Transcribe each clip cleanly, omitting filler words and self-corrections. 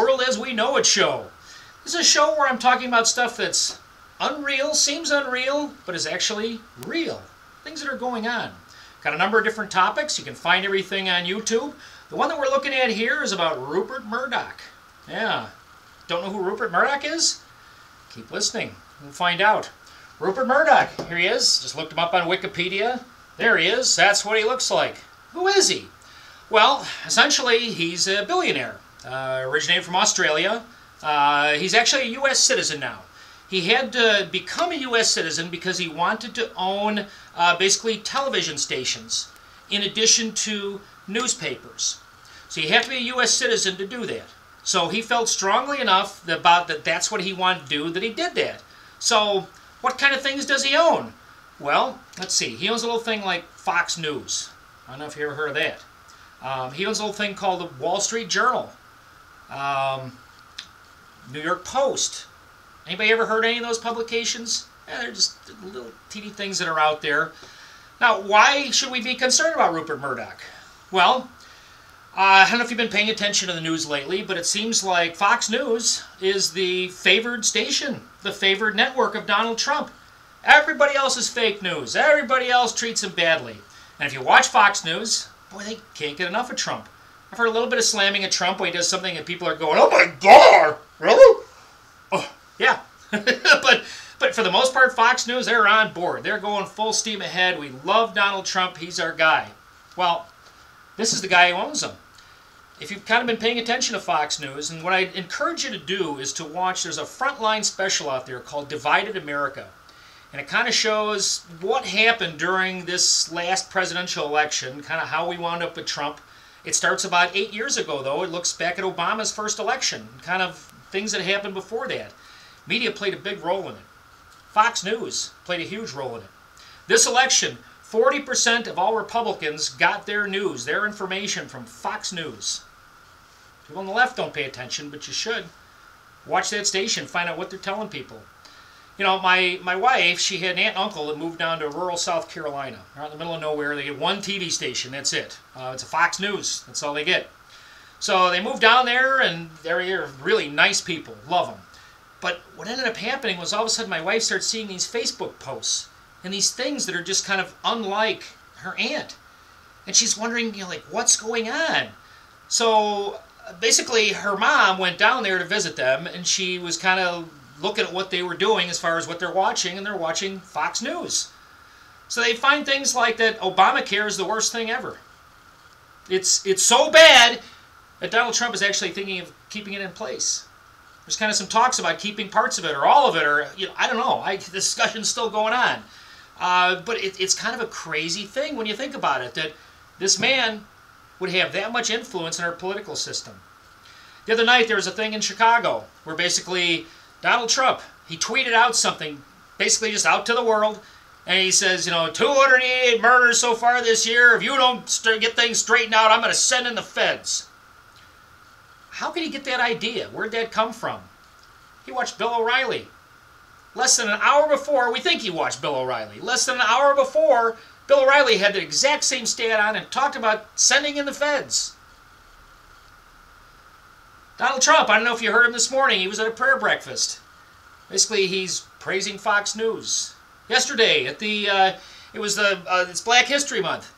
World as We Know It show. This is a show where I'm talking about stuff that's unreal, seems unreal, but is actually real. Things that are going on. Got a number of different topics. You can find everything on YouTube. The one that we're looking at here is about Rupert Murdoch. Yeah. Don't know who Rupert Murdoch is? Keep listening. We'll find out. Rupert Murdoch. Here he is. Just looked him up on Wikipedia. There he is. That's what he looks like. Who is he? Well, essentially, he's a billionaire. Originated from Australia. He's actually a U.S. citizen now. He had to become a U.S. citizen because he wanted to own basically television stations in addition to newspapers. So you have to be a U.S. citizen to do that. So he felt strongly enough about that's what he wanted to do that he did that. So what kind of things does he own? Well, let's see. He owns a little thing like Fox News. I don't know if you ever heard of that. He owns a little thing called the Wall Street Journal. New York Post. Anybody ever heard of any of those publications? They're just little teeny things that are out there. Now, why should we be concerned about Rupert Murdoch? Well, I don't know if you've been paying attention to the news lately, but it seems like Fox News is the favored station, the favored network of Donald Trump. Everybody else is fake news. Everybody else treats him badly. And if you watch Fox News, boy, they can't get enough of Trump. I've heard a little bit of slamming at Trump when he does something and people are going, "Oh my God, really?" Oh, yeah. but for the most part, Fox News, they're on board. They're going full steam ahead. We love Donald Trump. He's our guy. Well, this is the guy who owns them. If you've kind of been paying attention to Fox News, and what I encourage you to do is to watch, there's a frontline special out there called Divided America. And it kind of shows what happened during this last presidential election, kind of how we wound up with Trump. It starts about 8 years ago, though. It looks back at Obama's first election, kind of things that happened before that. Media played a big role in it. Fox News played a huge role in it. This election, 40% of all Republicans got their news, their information from Fox News. People on the left don't pay attention, but you should. Watch that station, find out what they're telling people. You know, my wife, she had an aunt and uncle that moved down to rural South Carolina. They're out in the middle of nowhere. They get one TV station, that's it. It's a Fox News, that's all they get. So they moved down there, and they're really nice people, love them. But what ended up happening was all of a sudden my wife started seeing these Facebook posts and these things that are just kind of unlike her aunt. And she's wondering, you know, like, what's going on? So basically her mom went down there to visit them, and she was kind of looking at what they were doing as far as what they're watching, and they're watching Fox News. So they find things like that Obamacare is the worst thing ever. It's so bad that Donald Trump is actually thinking of keeping it in place. There's kind of some talks about keeping parts of it or all of it, or, you know, I don't know. The discussion's still going on. But it's kind of a crazy thing when you think about it, that this man would have that much influence in our political system. The other night there was a thing in Chicago where basically Donald Trump, he tweeted out something, basically just out to the world, and he says, you know, 288 murders so far this year. If you don't get things straightened out, I'm going to send in the feds. How could he get that idea? Where'd that come from? He watched Bill O'Reilly. Less than an hour before, we think he watched Bill O'Reilly. Less than an hour before, Bill O'Reilly had the exact same stat on and talked about sending in the feds. Donald Trump, I don't know if you heard him this morning, he was at a prayer breakfast. Basically, he's praising Fox News. Yesterday, at it's Black History Month.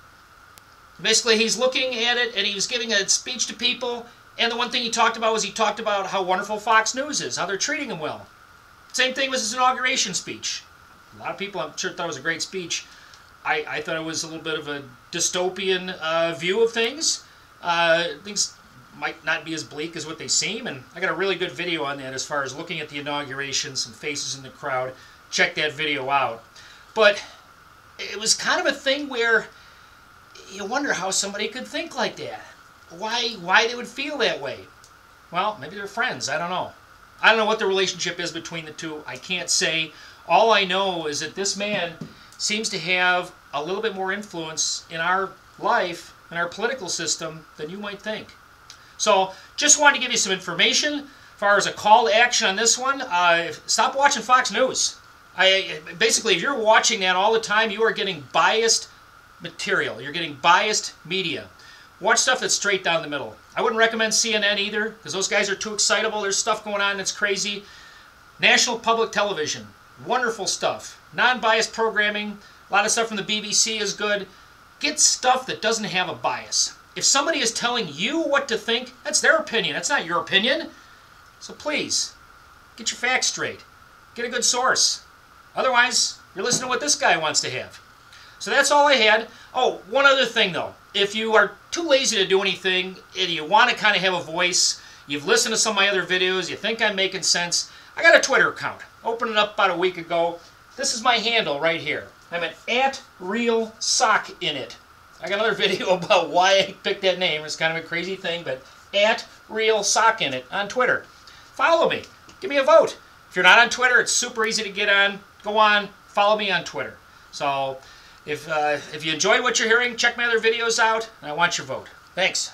Basically, he's looking at it, and he was giving a speech to people, and the one thing he talked about was he talked about how wonderful Fox News is, how they're treating him well. Same thing was his inauguration speech. A lot of people, I'm sure, thought it was a great speech. I thought it was a little bit of a dystopian view of things. Things might not be as bleak as what they seem, and I got a really good video on that as far as looking at the inauguration, some faces in the crowd. Check that video out. But it was kind of a thing where you wonder how somebody could think like that. Why they would feel that way. Well, maybe they're friends. I don't know. I don't know what the relationship is between the two. I can't say. All I know is that this man seems to have a little bit more influence in our life, in our political system, than you might think. So, just wanted to give you some information. As far as a call to action on this one, stop watching Fox News. Basically, if you're watching that all the time, you are getting biased material. You're getting biased media. Watch stuff that's straight down the middle. I wouldn't recommend CNN either, because those guys are too excitable. There's stuff going on that's crazy. National Public Television, wonderful stuff. Non-biased programming, a lot of stuff from the BBC is good. Get stuff that doesn't have a bias. If somebody is telling you what to think, that's their opinion. That's not your opinion. So please, get your facts straight. Get a good source. Otherwise, you're listening to what this guy wants to have. So that's all I had. Oh, one other thing though. If you are too lazy to do anything and you want to kind of have a voice, you've listened to some of my other videos, you think I'm making sense, I got a Twitter account. Opened it up about a week ago. This is my handle right here. I'm an @RealSockInit. I got another video about why I picked that name. It's kind of a crazy thing, but @RealSockInit on Twitter. Follow me. Give me a vote. If you're not on Twitter, it's super easy to get on. Go on. Follow me on Twitter. So if you enjoyed what you're hearing, check my other videos out, and I want your vote. Thanks.